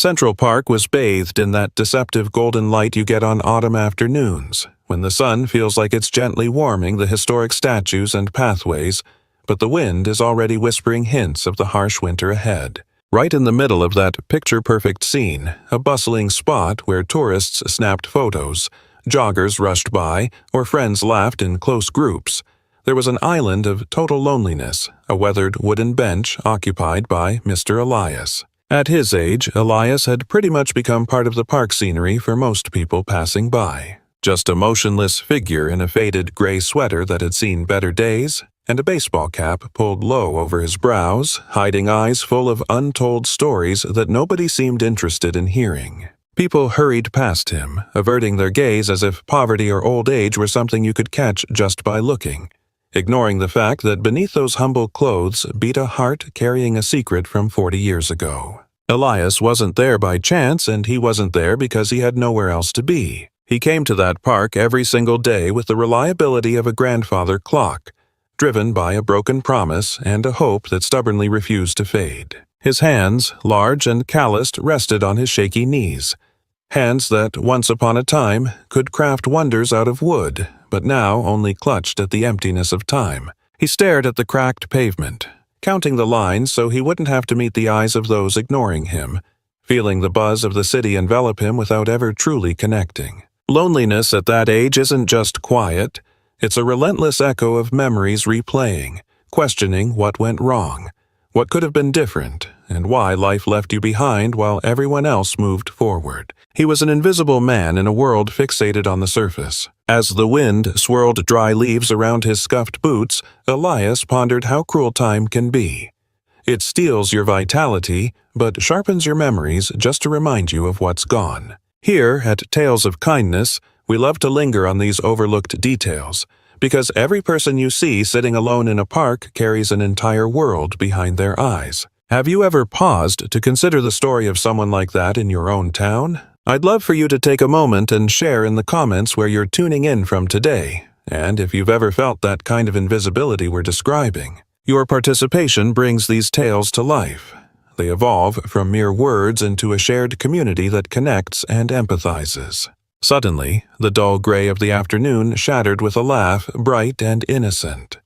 Central Park was bathed in that deceptive golden light you get on autumn afternoons, when the sun feels like it's gently warming the historic statues and pathways, but the wind is already whispering hints of the harsh winter ahead. Right in the middle of that picture-perfect scene, a bustling spot where tourists snapped photos, joggers rushed by, or friends laughed in close groups, there was an island of total loneliness, a weathered wooden bench occupied by Mr. Elias. At his age, Elias had pretty much become part of the park scenery for most people passing by. Just a motionless figure in a faded gray sweater that had seen better days, and a baseball cap pulled low over his brows, hiding eyes full of untold stories that nobody seemed interested in hearing. People hurried past him, averting their gaze as if poverty or old age were something you could catch just by looking, ignoring the fact that beneath those humble clothes beat a heart carrying a secret from 40 years ago. Elias wasn't there by chance, and he wasn't there because he had nowhere else to be. He came to that park every single day with the reliability of a grandfather clock, driven by a broken promise and a hope that stubbornly refused to fade. His hands, large and calloused, rested on his shaky knees. Hands that, once upon a time, could craft wonders out of wood, but now only clutched at the emptiness of time. He stared at the cracked pavement, counting the lines so he wouldn't have to meet the eyes of those ignoring him, feeling the buzz of the city envelop him without ever truly connecting. Loneliness at that age isn't just quiet, it's a relentless echo of memories replaying, questioning what went wrong, what could have been different, and why life left you behind while everyone else moved forward. He was an invisible man in a world fixated on the surface. As the wind swirled dry leaves around his scuffed boots, Elias pondered how cruel time can be. It steals your vitality, but sharpens your memories just to remind you of what's gone. Here, at Tales of Kindness, we love to linger on these overlooked details, because every person you see sitting alone in a park carries an entire world behind their eyes. Have you ever paused to consider the story of someone like that in your own town? I'd love for you to take a moment and share in the comments where you're tuning in from today, and if you've ever felt that kind of invisibility we're describing. Your participation brings these tales to life. They evolve from mere words into a shared community that connects and empathizes. Suddenly, the dull gray of the afternoon shattered with a laugh, bright and innocent.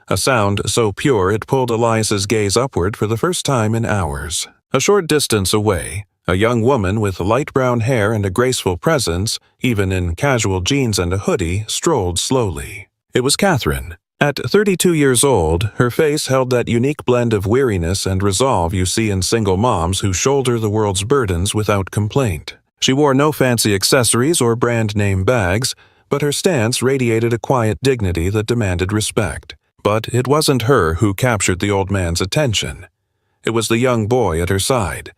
A sound so pure it pulled Elias's gaze upward for the first time in hours. A short distance away, a young woman with light brown hair and a graceful presence, even in casual jeans and a hoodie, strolled slowly. It was Catherine. At 32 years old, her face held that unique blend of weariness and resolve you see in single moms who shoulder the world's burdens without complaint. She wore no fancy accessories or brand-name bags, but her stance radiated a quiet dignity that demanded respect. But it wasn't her who captured the old man's attention. It was the young boy at her side.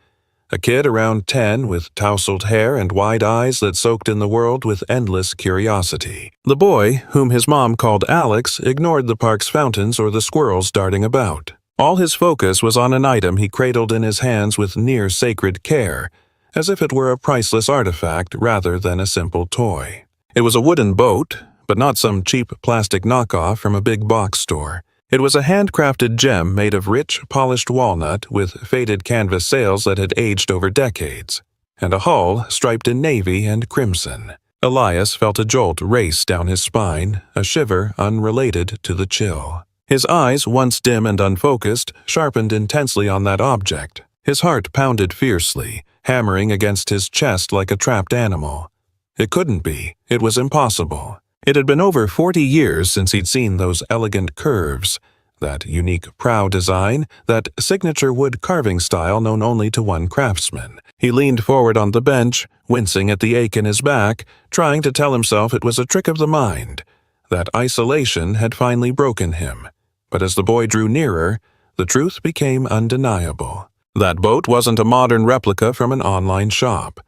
A kid around 10 with tousled hair and wide eyes that soaked in the world with endless curiosity. The boy, whom his mom called Alex, ignored the park's fountains or the squirrels darting about. All his focus was on an item he cradled in his hands with near-sacred care, as if it were a priceless artifact rather than a simple toy. It was a wooden boat, but not some cheap plastic knockoff from a big box store. It was a handcrafted gem made of rich, polished walnut with faded canvas sails that had aged over decades, and a hull striped in navy and crimson. Elias felt a jolt race down his spine, a shiver unrelated to the chill. His eyes, once dim and unfocused, sharpened intensely on that object. His heart pounded fiercely, hammering against his chest like a trapped animal. It couldn't be. It was impossible. It had been over 40 years since he'd seen those elegant curves, that unique prow design, that signature wood carving style known only to one craftsman. He leaned forward on the bench, wincing at the ache in his back, trying to tell himself it was a trick of the mind. That isolation had finally broken him. But as the boy drew nearer, the truth became undeniable. That boat wasn't a modern replica from an online shop.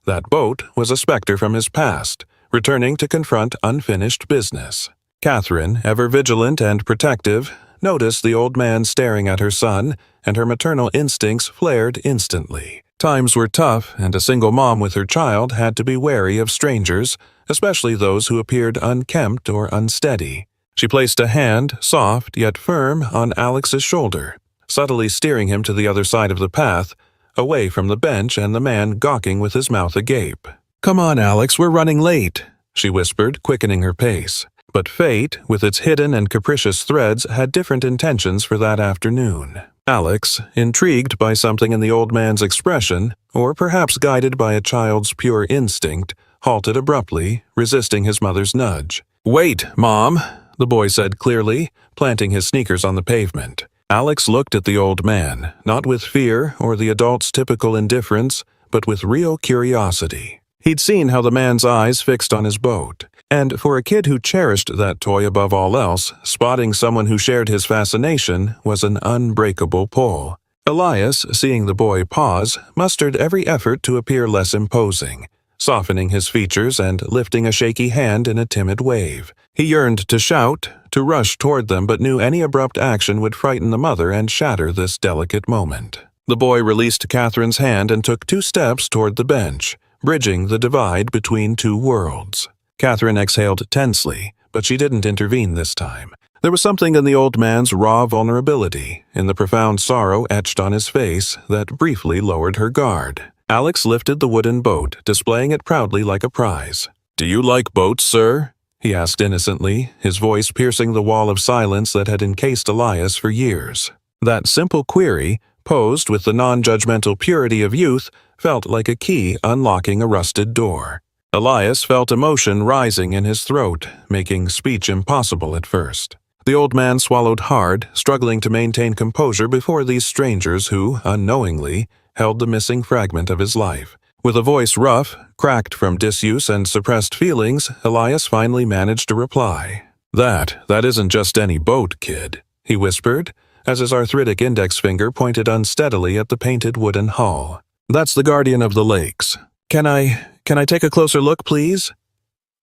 That boat was a specter from his past, returning to confront unfinished business. Catherine, ever vigilant and protective, noticed the old man staring at her son, and her maternal instincts flared instantly. Times were tough, and a single mom with her child had to be wary of strangers, especially those who appeared unkempt or unsteady. She placed a hand, soft yet firm, on Alex's shoulder, subtly steering him to the other side of the path, away from the bench and the man gawking with his mouth agape. "Come on, Alex, we're running late," she whispered, quickening her pace. But fate, with its hidden and capricious threads, had different intentions for that afternoon. Alex, intrigued by something in the old man's expression, or perhaps guided by a child's pure instinct, halted abruptly, resisting his mother's nudge. "Wait, Mom," the boy said clearly, planting his sneakers on the pavement. Alex looked at the old man, not with fear or the adult's typical indifference, but with real curiosity. He'd seen how the man's eyes fixed on his boat, and for a kid who cherished that toy above all else, spotting someone who shared his fascination was an unbreakable pull. Elias, seeing the boy pause, mustered every effort to appear less imposing, softening his features and lifting a shaky hand in a timid wave. He yearned to shout, to rush toward them, but knew any abrupt action would frighten the mother and shatter this delicate moment. The boy released Catherine's hand and took 2 steps toward the bench, bridging the divide between 2 worlds. Catherine exhaled tensely, but she didn't intervene this time. There was something in the old man's raw vulnerability, in the profound sorrow etched on his face, that briefly lowered her guard. Alex lifted the wooden boat, displaying it proudly like a prize. "Do you like boats, sir?" he asked innocently, his voice piercing the wall of silence that had encased Elias for years. That simple query, posed with the non-judgmental purity of youth, felt like a key unlocking a rusted door. Elias felt emotion rising in his throat, making speech impossible at first. The old man swallowed hard, struggling to maintain composure before these strangers who, unknowingly, held the missing fragment of his life. With a voice rough, cracked from disuse and suppressed feelings, Elias finally managed to reply. That isn't just any boat, kid," he whispered, as his arthritic index finger pointed unsteadily at the painted wooden hull. "That's the Guardian of the Lakes. Can I take a closer look, please?"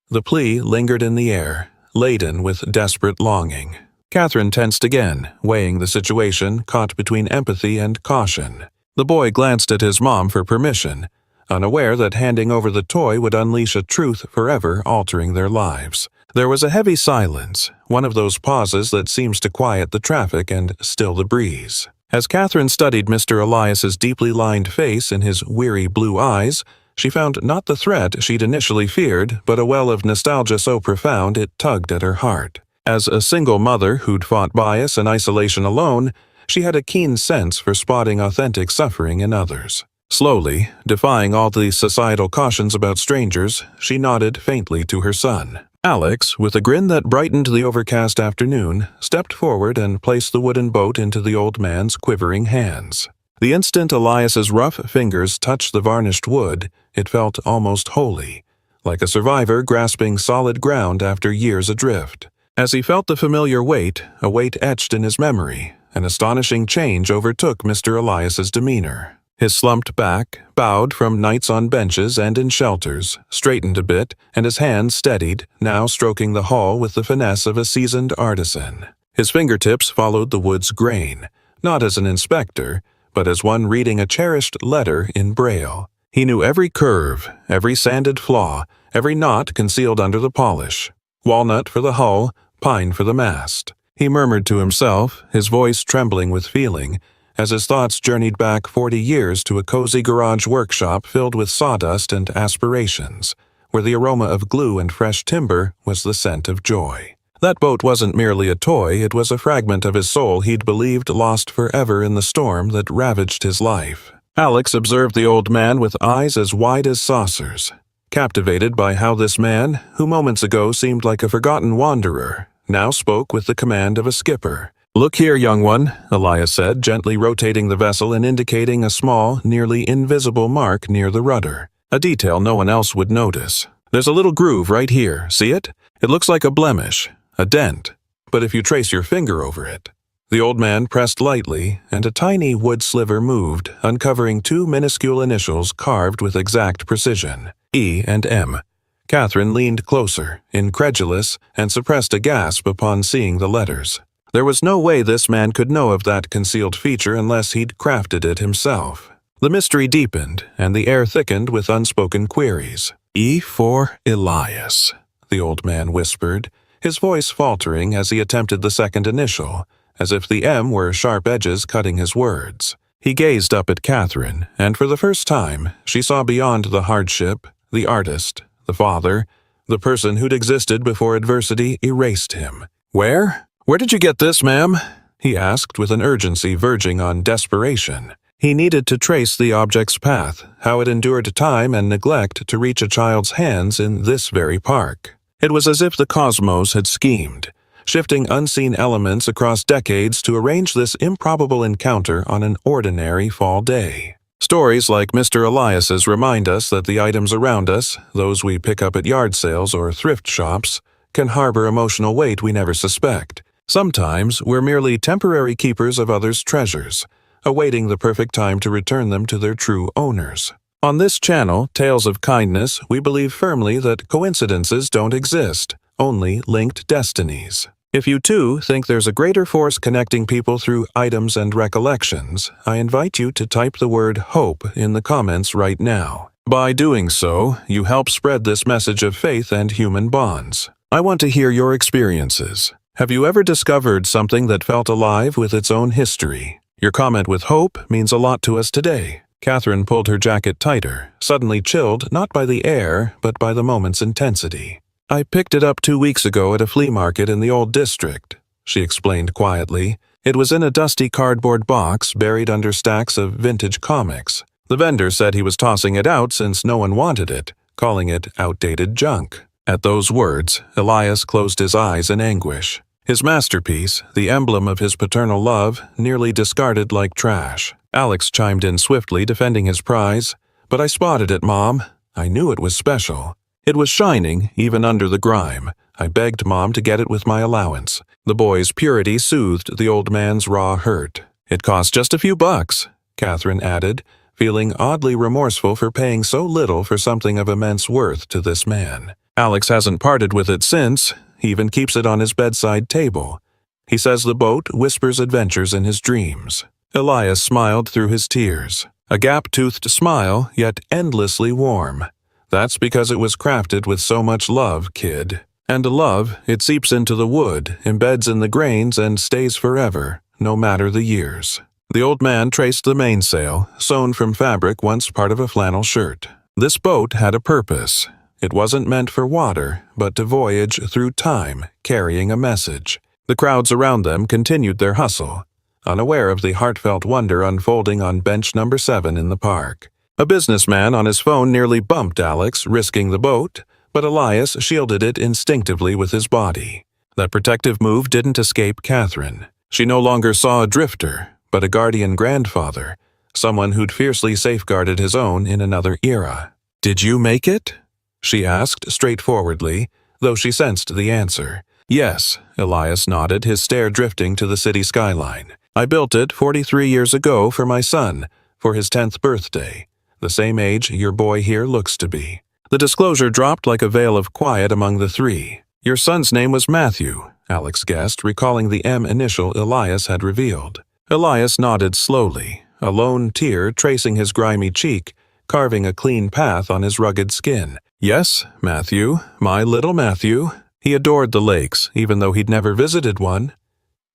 The plea lingered in the air, laden with desperate longing. Catherine tensed again, weighing the situation, caught between empathy and caution. The boy glanced at his mom for permission, unaware that handing over the toy would unleash a truth forever altering their lives. There was a heavy silence, one of those pauses that seems to quiet the traffic and still the breeze. As Catherine studied Mr. Elias's deeply lined face in his weary blue eyes, she found not the threat she'd initially feared, but a well of nostalgia so profound it tugged at her heart. As a single mother who'd fought bias and isolation alone, she had a keen sense for spotting authentic suffering in others. Slowly, defying all the societal cautions about strangers, she nodded faintly to her son. Alex, with a grin that brightened the overcast afternoon, stepped forward and placed the wooden boat into the old man's quivering hands. The instant Elias's rough fingers touched the varnished wood, it felt almost holy, like a survivor grasping solid ground after years adrift. As he felt the familiar weight, a weight etched in his memory, an astonishing change overtook Mr. Elias's demeanor. His slumped back, bowed from nights on benches and in shelters, straightened a bit, and his hands steadied, now stroking the hull with the finesse of a seasoned artisan. His fingertips followed the wood's grain, not as an inspector, but as one reading a cherished letter in Braille. He knew every curve, every sanded flaw, every knot concealed under the polish. Walnut for the hull, pine for the mast. He murmured to himself, his voice trembling with feeling, as his thoughts journeyed back 40 years to a cozy garage workshop filled with sawdust and aspirations, where the aroma of glue and fresh timber was the scent of joy. That boat wasn't merely a toy, it was a fragment of his soul he'd believed lost forever in the storm that ravaged his life. Alex observed the old man with eyes as wide as saucers, captivated by how this man, who moments ago seemed like a forgotten wanderer, now spoke with the command of a skipper. "Look here, young one," Elias said, gently rotating the vessel and indicating a small, nearly invisible mark near the rudder, a detail no one else would notice. "There's a little groove right here, see it? It looks like a blemish, a dent, but if you trace your finger over it." The old man pressed lightly, and a tiny wood sliver moved, uncovering 2 minuscule initials carved with exact precision, E and M. Catherine leaned closer, incredulous, and suppressed a gasp upon seeing the letters. There was no way this man could know of that concealed feature unless he'd crafted it himself. The mystery deepened, and the air thickened with unspoken queries. "E for Elias," the old man whispered, his voice faltering as he attempted the second initial, as if the M were sharp edges cutting his words. He gazed up at Catherine, and for the first time, she saw beyond the hardship, the artist, the father, the person who'd existed before adversity erased him. "Where did you get this, ma'am?" he asked with an urgency verging on desperation. He needed to trace the object's path, how it endured time and neglect to reach a child's hands in this very park. It was as if the cosmos had schemed, shifting unseen elements across decades to arrange this improbable encounter on an ordinary fall day. Stories like Mr. Elias's remind us that the items around us, those we pick up at yard sales or thrift shops, can harbor emotional weight we never suspect. Sometimes we're merely temporary keepers of others' treasures, awaiting the perfect time to return them to their true owners. On this channel, Tales of Kindness, we believe firmly that coincidences don't exist, only linked destinies. If you too think there's a greater force connecting people through items and recollections, I invite you to type the word HOPE in the comments right now. By doing so, you help spread this message of faith and human bonds. I want to hear your experiences. Have you ever discovered something that felt alive with its own history? Your comment with hope means a lot to us today. Catherine pulled her jacket tighter, suddenly chilled not by the air, but by the moment's intensity. "I picked it up 2 weeks ago at a flea market in the old district," she explained quietly. It was in a dusty cardboard box buried under stacks of vintage comics. The vendor said he was tossing it out since no one wanted it, calling it outdated junk. At those words, Elias closed his eyes in anguish. His masterpiece, the emblem of his paternal love, nearly discarded like trash. Alex chimed in swiftly, defending his prize. "But I spotted it, Mom. I knew it was special. It was shining, even under the grime. I begged Mom to get it with my allowance." The boy's purity soothed the old man's raw hurt. "It cost just a few bucks," Catherine added, feeling oddly remorseful for paying so little for something of immense worth to this man. "Alex hasn't parted with it since. He even keeps it on his bedside table. He says the boat whispers adventures in his dreams." Elias smiled through his tears. A gap-toothed smile, yet endlessly warm. "That's because it was crafted with so much love, kid. And love, it seeps into the wood, embeds in the grains, and stays forever, no matter the years." The old man traced the mainsail, sewn from fabric once part of a flannel shirt. This boat had a purpose. It wasn't meant for water, but to voyage through time, carrying a message. The crowds around them continued their hustle, unaware of the heartfelt wonder unfolding on bench number 7 in the park. A businessman on his phone nearly bumped Alex, risking the boat, but Elias shielded it instinctively with his body. That protective move didn't escape Catherine. She no longer saw a drifter, but a guardian grandfather, someone who'd fiercely safeguarded his own in another era. "Did you make it?" she asked straightforwardly, though she sensed the answer. "Yes," Elias nodded, his stare drifting to the city skyline. "I built it 43 years ago for my son, for his 10th birthday, the same age your boy here looks to be." The disclosure dropped like a veil of quiet among the three. "Your son's name was Matthew," Alex guessed, recalling the M initial Elias had revealed. Elias nodded slowly, a lone tear tracing his grimy cheek, carving a clean path on his rugged skin. "Yes, Matthew, my little Matthew." He adored the lakes, even though he'd never visited one.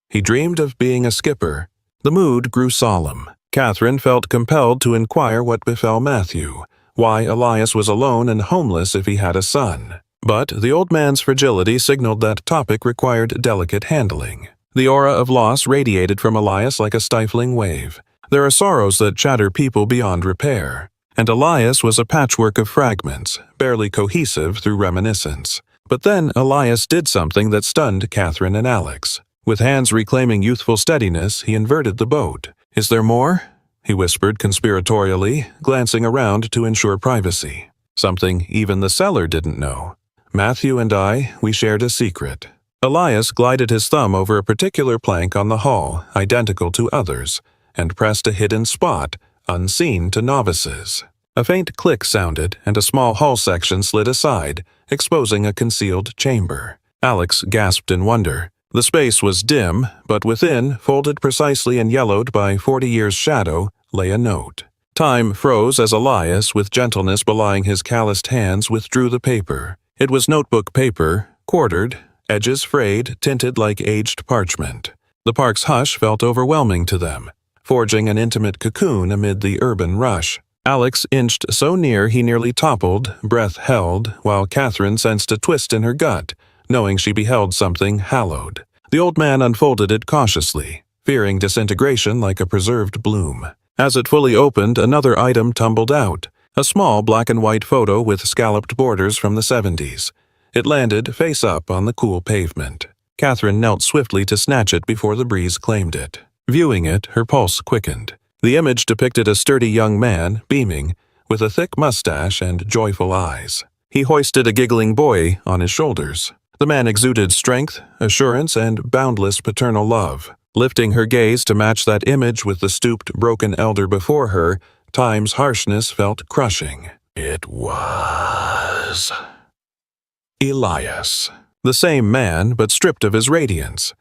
He dreamed of being a skipper. The mood grew solemn. Catherine felt compelled to inquire what befell Matthew, why Elias was alone and homeless if he had a son. But the old man's fragility signaled that topic required delicate handling. The aura of loss radiated from Elias like a stifling wave. There are sorrows that shatter people beyond repair. And Elias was a patchwork of fragments, barely cohesive through reminiscence. But then Elias did something that stunned Catherine and Alex. With hands reclaiming youthful steadiness, he inverted the boat. "Is there more?" he whispered conspiratorially, glancing around to ensure privacy. Something even the seller didn't know. "Matthew and I, we shared a secret." Elias glided his thumb over a particular plank on the hull, identical to others, and pressed a hidden spot, unseen to novices. A faint click sounded, and a small hull section slid aside, exposing a concealed chamber. Alex gasped in wonder. The space was dim, but within, folded precisely and yellowed by 40 years' shadow, lay a note. Time froze as Elias, with gentleness belying his calloused hands, withdrew the paper. It was notebook paper, quartered, edges frayed, tinted like aged parchment. The park's hush felt overwhelming to them. forging an intimate cocoon amid the urban rush. Alex inched so near he nearly toppled, breath held, while Catherine sensed a twist in her gut, knowing she beheld something hallowed. The old man unfolded it cautiously, fearing disintegration like a preserved bloom. As it fully opened, another item tumbled out, a small black-and-white photo with scalloped borders from the 70s. It landed face up on the cool pavement. Catherine knelt swiftly to snatch it before the breeze claimed it. Viewing it, her pulse quickened. The image depicted a sturdy young man, beaming, with a thick mustache and joyful eyes. He hoisted a giggling boy on his shoulders. The man exuded strength, assurance, and boundless paternal love. Lifting her gaze to match that image with the stooped, broken elder before her, time's harshness felt crushing. It was Elias. The same man, but stripped of his radiance.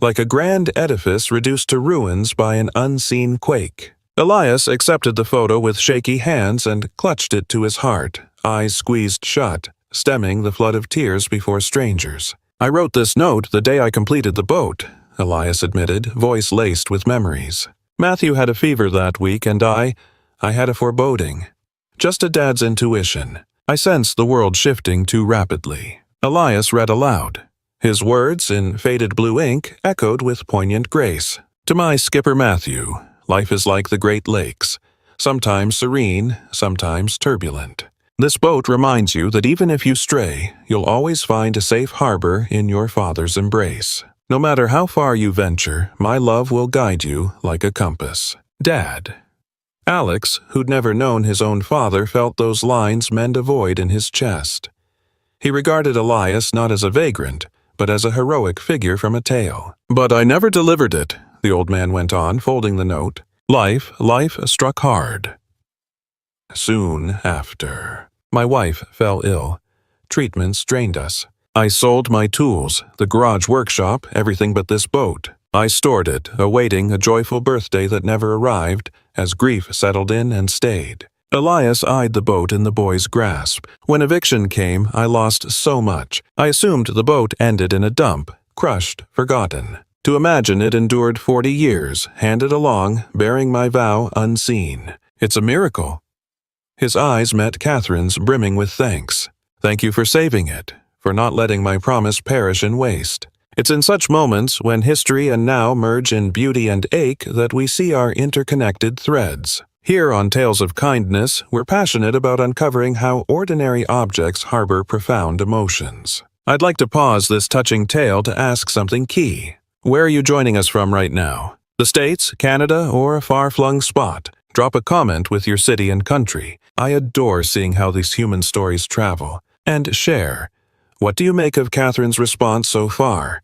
Like a grand edifice reduced to ruins by an unseen quake. Elias accepted the photo with shaky hands and clutched it to his heart, eyes squeezed shut, stemming the flood of tears before strangers. "I wrote this note the day I completed the boat," Elias admitted, voice laced with memories. "Matthew had a fever that week, and I had a foreboding. Just a dad's intuition. I sensed the world shifting too rapidly." Elias read aloud. His words, in faded blue ink, echoed with poignant grace. "To my skipper Matthew, life is like the Great Lakes, sometimes serene, sometimes turbulent. This boat reminds you that even if you stray, you'll always find a safe harbor in your Father's embrace. No matter how far you venture, my love will guide you like a compass. Dad." Alex, who'd never known his own father, felt those lines mend a void in his chest. He regarded Elias not as a vagrant, but as a heroic figure from a tale. "But I never delivered it," the old man went on, folding the note. Life struck hard. Soon after, my wife fell ill. Treatments drained us. I sold my tools, the garage workshop, everything but this boat. I stored it, awaiting a joyful birthday that never arrived, as grief settled in and stayed. Elias eyed the boat in the boy's grasp. When eviction came, I lost so much. I assumed the boat ended in a dump, crushed, forgotten. To imagine it endured 40 years, handed along, bearing my vow unseen. It's a miracle. His eyes met Catherine's, brimming with thanks. "Thank you for saving it, for not letting my promise perish in waste." It's in such moments, when history and now merge in beauty and ache, that we see our interconnected threads. Here on Tales of Kindness, we're passionate about uncovering how ordinary objects harbor profound emotions. I'd like to pause this touching tale to ask something key. Where are you joining us from right now? The States, Canada, or a far-flung spot? Drop a comment with your city and country. I adore seeing how these human stories travel. And share. What do you make of Catherine's response so far?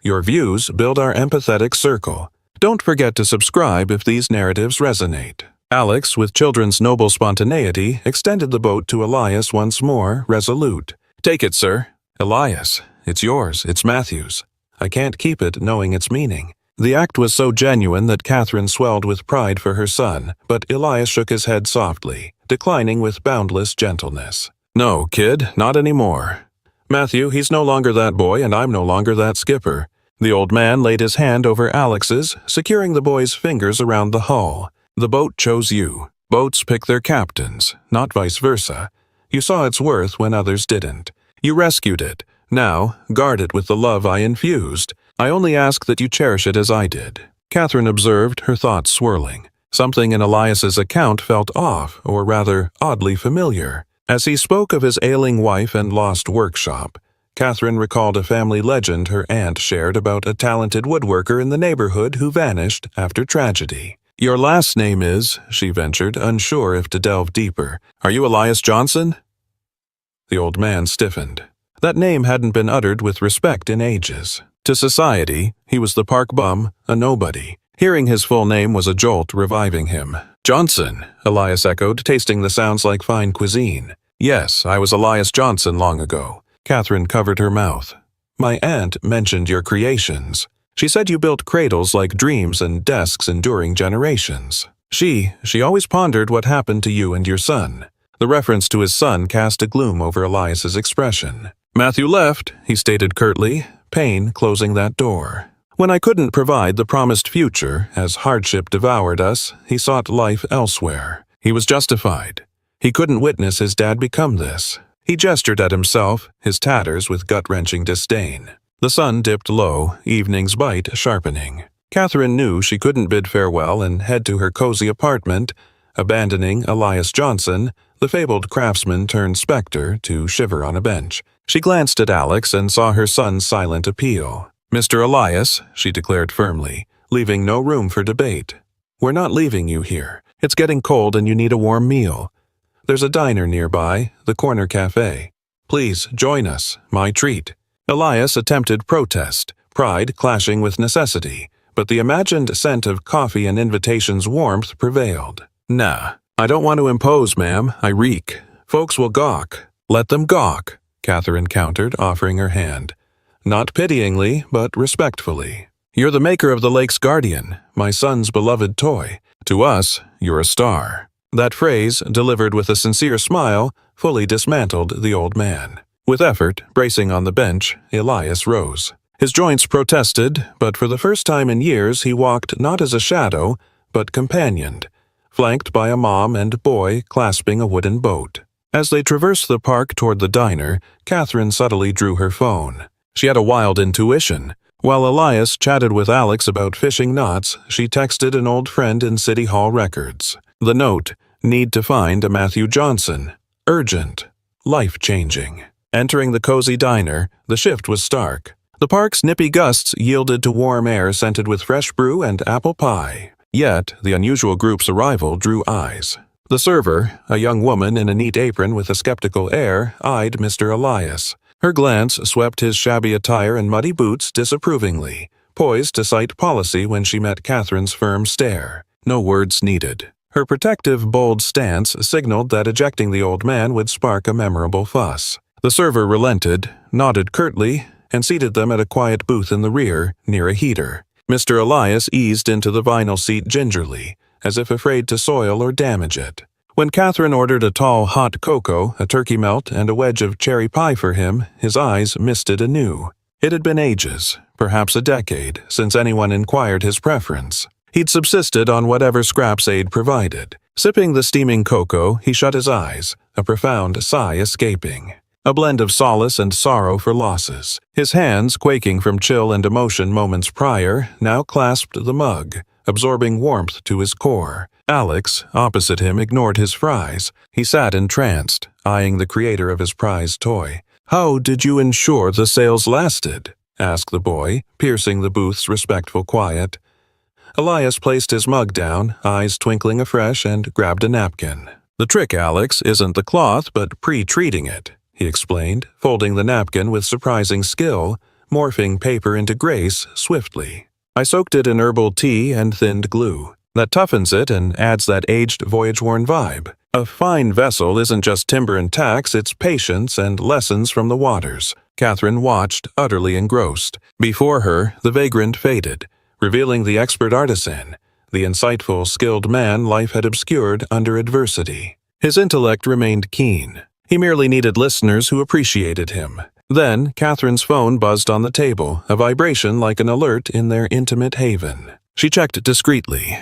Your views build our empathetic circle. Don't forget to subscribe if these narratives resonate. Alex, with children's noble spontaneity, extended the boat to Elias once more, resolute. "Take it, sir." "Elias, it's yours, it's Matthew's. I can't keep it knowing its meaning." The act was so genuine that Catherine swelled with pride for her son, but Elias shook his head softly, declining with boundless gentleness. "No, kid, not anymore. Matthew, he's no longer that boy, and I'm no longer that skipper." The old man laid his hand over Alex's, securing the boy's fingers around the hull. "The boat chose you. Boats pick their captains, not vice versa. You saw its worth when others didn't. You rescued it. Now, guard it with the love I infused. I only ask that you cherish it as I did." Catherine observed, her thoughts swirling. Something in Elias's account felt off, or rather, oddly familiar. As he spoke of his ailing wife and lost workshop, Catherine recalled a family legend her aunt shared about a talented woodworker in the neighborhood who vanished after tragedy. "Your last name is," she ventured, unsure if to delve deeper. "Are you Elias Johnson?" The old man stiffened. That name hadn't been uttered with respect in ages. To society, he was the park bum, a nobody. Hearing his full name was a jolt, reviving him. "Johnson," Elias echoed, tasting the sounds like fine cuisine. "Yes, I was Elias Johnson long ago." Catherine covered her mouth. "My aunt mentioned your creations. She said you built cradles like dreams and desks enduring generations. She always pondered what happened to you and your son." The reference to his son cast a gloom over Elias's expression. "Matthew left," he stated curtly, pain closing that door. When I couldn't provide the promised future, as hardship devoured us, he sought life elsewhere. He was justified. He couldn't witness his dad become this. He gestured at himself, his tatters with gut-wrenching disdain. The sun dipped low, evening's bite sharpening. Catherine knew she couldn't bid farewell and head to her cozy apartment, abandoning Elias Johnson, the fabled craftsman turned specter, to shiver on a bench. She glanced at Alex and saw her son's silent appeal. "Mr. Elias," she declared firmly, leaving no room for debate. "We're not leaving you here. It's getting cold and you need a warm meal. There's a diner nearby, the Corner Cafe. Please join us, my treat." Elias attempted protest, pride clashing with necessity, but the imagined scent of coffee and invitation's warmth prevailed. "Nah, I don't want to impose, ma'am. I reek. Folks will gawk." "Let them gawk," Catherine countered, offering her hand. Not pityingly, but respectfully. "You're the maker of the lake's guardian, my son's beloved toy. To us, you're a star." That phrase, delivered with a sincere smile, fully dismantled the old man. With effort, bracing on the bench, Elias rose. His joints protested, but for the first time in years he walked not as a shadow, but companioned, flanked by a mom and boy clasping a wooden boat. As they traversed the park toward the diner, Catherine subtly drew her phone. She had a wild intuition. While Elias chatted with Alex about fishing knots, she texted an old friend in City Hall records. The note, "Need to find a Matthew Johnson. Urgent. Life-changing." Entering the cozy diner, the shift was stark. The park's nippy gusts yielded to warm air scented with fresh brew and apple pie. Yet, the unusual group's arrival drew eyes. The server, a young woman in a neat apron with a skeptical air, eyed Mr. Elias. Her glance swept his shabby attire and muddy boots disapprovingly, poised to cite policy when she met Catherine's firm stare. No words needed. Her protective, bold stance signaled that ejecting the old man would spark a memorable fuss. The server relented, nodded curtly, and seated them at a quiet booth in the rear, near a heater. Mr. Elias eased into the vinyl seat gingerly, as if afraid to soil or damage it. When Catherine ordered a tall hot cocoa, a turkey melt, and a wedge of cherry pie for him, his eyes misted anew. It had been ages, perhaps a decade, since anyone inquired his preference. He'd subsisted on whatever scraps aid provided. Sipping the steaming cocoa, he shut his eyes, a profound sigh escaping. A blend of solace and sorrow for losses. His hands, quaking from chill and emotion moments prior, now clasped the mug, absorbing warmth to his core. Alex, opposite him, ignored his fries. He sat entranced, eyeing the creator of his prized toy. "How did you ensure the sales lasted?" asked the boy, piercing the booth's respectful quiet. Elias placed his mug down, eyes twinkling afresh, and grabbed a napkin. "The trick, Alex, isn't the cloth, but pre-treating it," he explained, folding the napkin with surprising skill, morphing paper into grace swiftly. "I soaked it in herbal tea and thinned glue. That toughens it and adds that aged, voyage-worn vibe. A fine vessel isn't just timber and tacks, it's patience and lessons from the waters." Catherine watched, utterly engrossed. Before her, the vagrant faded, revealing the expert artisan, the insightful, skilled man life had obscured under adversity. His intellect remained keen. He merely needed listeners who appreciated him. Then, Catherine's phone buzzed on the table, a vibration like an alert in their intimate haven. She checked discreetly,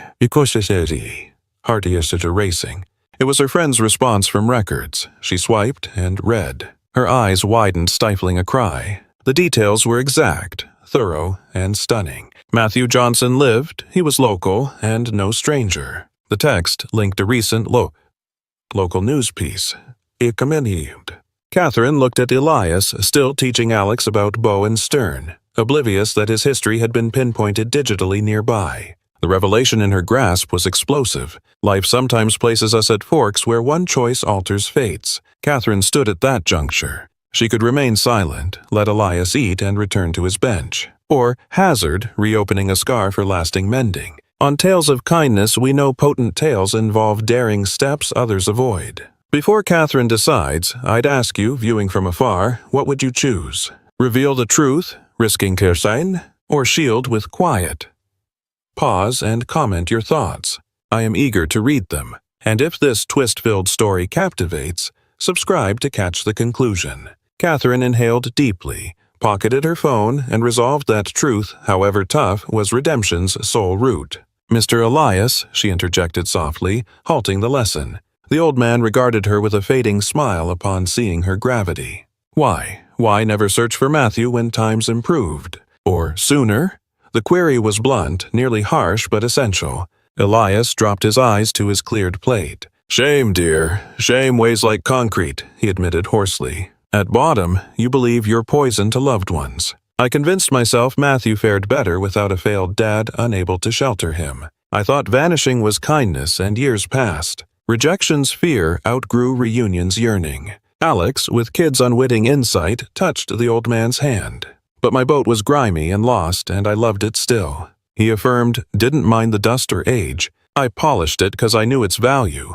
heart yesterday racing. It was her friend's response from records. She swiped and read. Her eyes widened, stifling a cry. The details were exact, thorough, and stunning. Matthew Johnson lived, he was local, and no stranger. The text linked a recent local news piece. It commended. Catherine looked at Elias, still teaching Alex about bow and stern, oblivious that his history had been pinpointed digitally nearby. The revelation in her grasp was explosive. Life sometimes places us at forks where one choice alters fates. Catherine stood at that juncture. She could remain silent, let Elias eat and return to his bench, or hazard reopening a scar for lasting mending. On tales of kindness, we know potent tales involve daring steps others avoid. Before Catherine decides, I'd ask you, viewing from afar, what would you choose? Reveal the truth, risking kerosene, or shield with quiet? Pause and comment your thoughts. I am eager to read them. And if this twist-filled story captivates, subscribe to catch the conclusion. Catherine inhaled deeply, pocketed her phone, and resolved that truth, however tough, was redemption's sole route. "Mr. Elias," she interjected softly, halting the lesson. The old man regarded her with a fading smile upon seeing her gravity. Why never search for Matthew when times improved? Or sooner? The query was blunt, nearly harsh, but essential. Elias dropped his eyes to his cleared plate. "Shame, dear. Shame weighs like concrete," he admitted hoarsely. "At bottom, you believe you're poison to loved ones. I convinced myself Matthew fared better without a failed dad unable to shelter him. I thought vanishing was kindness, and years passed. Rejection's fear outgrew reunion's yearning. Alex, with kid's unwitting insight, touched the old man's hand. But my boat was grimy and lost, and I loved it still." He affirmed, "Didn't mind the dust or age. I polished it 'cause I knew its value.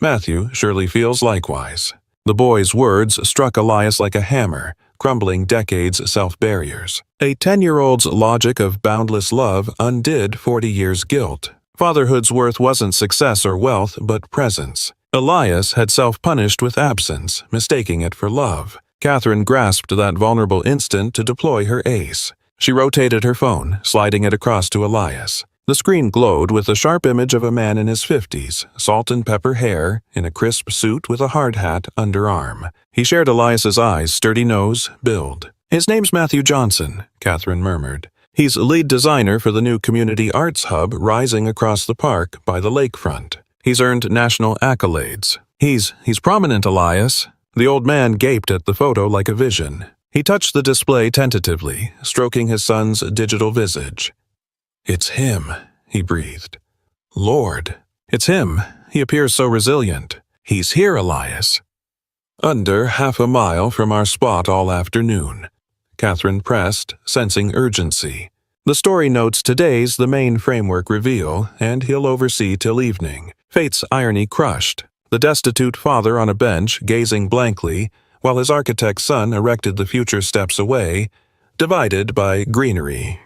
Matthew surely feels likewise." The boy's words struck Elias like a hammer, crumbling decades' self-barriers. A 10-year-old's logic of boundless love undid 40 years' guilt. Fatherhood's worth wasn't success or wealth, but presence. Elias had self-punished with absence, mistaking it for love. Catherine grasped that vulnerable instant to deploy her ace. She rotated her phone, sliding it across to Elias. The screen glowed with a sharp image of a man in his 50s, salt and pepper hair, in a crisp suit with a hard hat underarm. He shared Elias's eyes, sturdy nose, build. "His name's Matthew Johnson," Catherine murmured. "He's lead designer for the new community arts hub rising across the park by the lakefront. He's earned national accolades. He's prominent, Elias." The old man gaped at the photo like a vision. He touched the display tentatively, stroking his son's digital visage. "It's him," he breathed. "Lord, it's him. He appears so resilient. He's here, Elias." "Under half a mile from our spot all afternoon," Catherine pressed, sensing urgency. "The story notes today's the main framework reveal, and he'll oversee till evening." Fate's irony crushed. The destitute father on a bench, gazing blankly, while his architect son erected the future steps away, divided by greenery.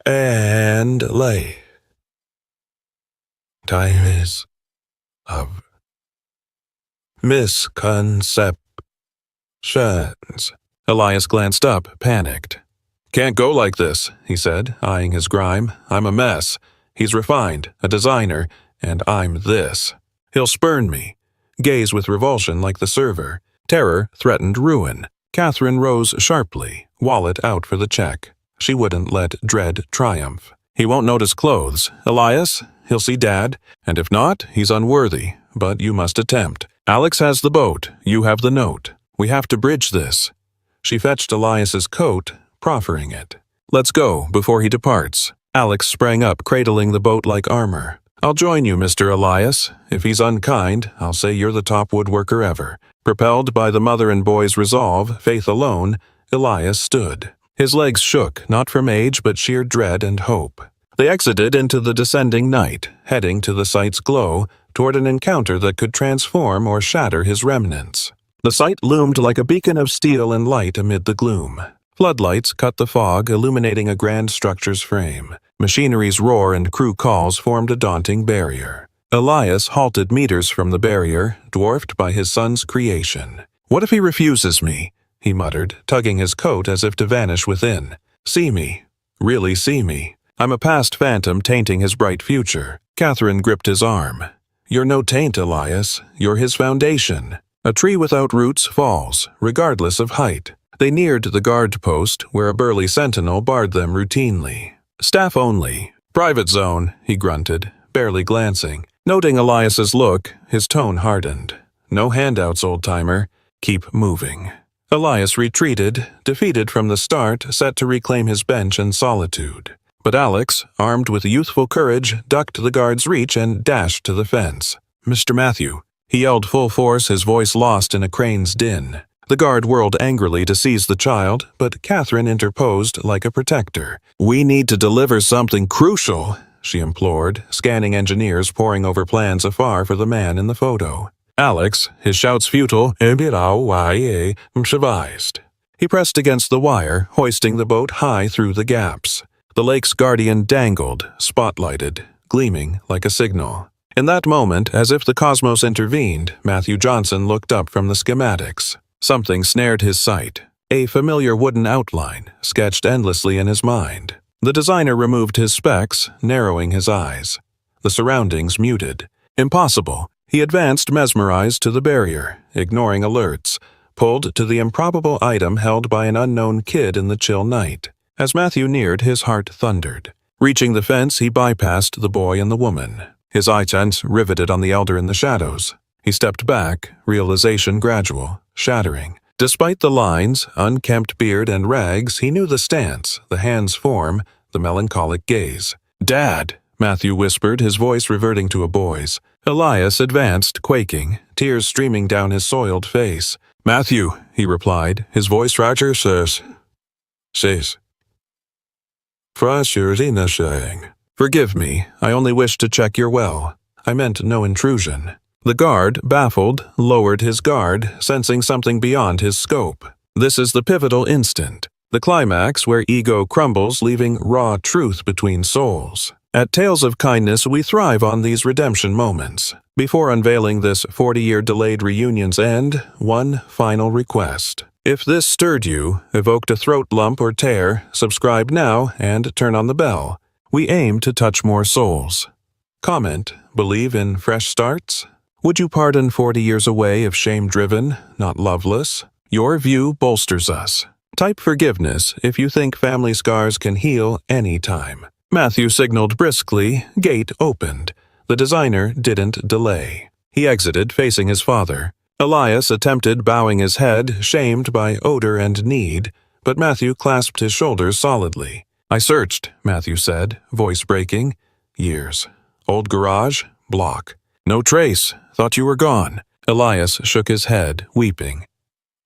"And lay. Time is of misconceptions." Elias glanced up, panicked. "Can't go like this," he said, eyeing his grime. "I'm a mess. He's refined, a designer, and I'm this. He'll spurn me." Gaze with revulsion like the server. Terror threatened ruin. Catherine rose sharply, wallet out for the check. She wouldn't let dread triumph. "He won't notice clothes. Elias, he'll see Dad, and if not, he's unworthy, but you must attempt. Alex has the boat, you have the note. We have to bridge this." She fetched Elias's coat, proffering it. "Let's go, before he departs." Alex sprang up, cradling the boat like armor. "I'll join you, Mr. Elias. If he's unkind, I'll say you're the top woodworker ever." Propelled by the mother and boy's resolve, faith alone, Elias stood. His legs shook, not from age but sheer dread and hope. They exited into the descending night, heading to the site's glow, toward an encounter that could transform or shatter his remnants. The site loomed like a beacon of steel and light amid the gloom. Floodlights cut the fog, illuminating a grand structure's frame. Machinery's roar and crew calls formed a daunting barrier. Elias halted meters from the barrier, dwarfed by his son's creation. "What if he refuses me?" he muttered, tugging his coat as if to vanish within. "See me. Really see me. I'm a past phantom tainting his bright future." Catherine gripped his arm. "You're no taint, Elias. You're his foundation. A tree without roots falls, regardless of height." They neared the guard post, where a burly sentinel barred them routinely. "Staff only. Private zone," he grunted, barely glancing. Noting Elias's look, his tone hardened. "No handouts, old-timer. Keep moving." Elias retreated, defeated from the start, set to reclaim his bench and solitude. But Alex, armed with youthful courage, ducked the guard's reach and dashed to the fence. "Mr. Matthew," he yelled full force, his voice lost in a crane's din. The guard whirled angrily to seize the child, but Catherine interposed like a protector. "We need to deliver something crucial," she implored, scanning engineers poring over plans afar for the man in the photo. Alex, his shouts futile, improvised. He pressed against the wire, hoisting the boat high through the gaps. The lake's guardian dangled, spotlighted, gleaming like a signal. In that moment, as if the cosmos intervened, Matthew Johnson looked up from the schematics. Something snared his sight. A familiar wooden outline sketched endlessly in his mind. The designer removed his specs, narrowing his eyes. The surroundings muted. Impossible. He advanced mesmerized to the barrier, ignoring alerts, pulled to the improbable item held by an unknown kid in the chill night. As Matthew neared, his heart thundered. Reaching the fence, he bypassed the boy and the woman, his eye tense riveted on the elder in the shadows. He stepped back, realization gradual, shattering. Despite the lines, unkempt beard, and rags, he knew the stance, the hand's form, the melancholic gaze. "Dad," Matthew whispered, his voice reverting to a boy's. Elias advanced, quaking, tears streaming down his soiled face. "Matthew," he replied, his voice Roger says. "Forgive me, I only wished to check you're well. I meant no intrusion." The guard, baffled, lowered his guard, sensing something beyond his scope. This is the pivotal instant, the climax where ego crumbles, leaving raw truth between souls. At Tales of Kindness, we thrive on these redemption moments. Before unveiling this 40-year delayed reunion's end, one final request. If this stirred you, evoked a throat lump or tear, subscribe now and turn on the bell. We aim to touch more souls. Comment, believe in fresh starts? Would you pardon 40 years away if shame-driven, not loveless? Your view bolsters us. Type forgiveness if you think family scars can heal any time. Matthew signaled briskly, gate opened. The designer didn't delay. He exited, facing his father. Elias attempted bowing his head, shamed by odor and need, but Matthew clasped his shoulders solidly. "I searched," Matthew said, voice breaking. "Years. Old garage, block. No trace. Thought you were gone." Elias shook his head, weeping.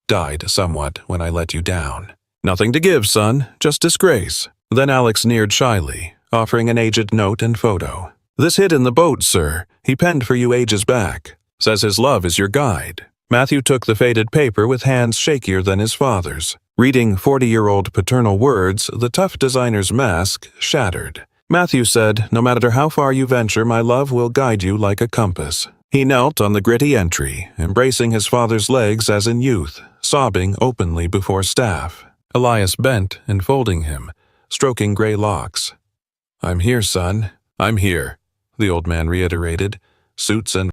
"Died somewhat when I let you down. Nothing to give, son, just disgrace." Then Alex neared shyly, offering an aged note and photo. "This hid in the boat, sir. He penned for you ages back. Says his love is your guide." Matthew took the faded paper with hands shakier than his father's. Reading 40-year-old paternal words, the tough designer's mask shattered. Matthew said, "No matter how far you venture, my love will guide you like a compass." He knelt on the gritty entry, embracing his father's legs as in youth, sobbing openly before staff. Elias bent, enfolding him, stroking gray locks. "I'm here, son. I'm here," the old man reiterated, suits and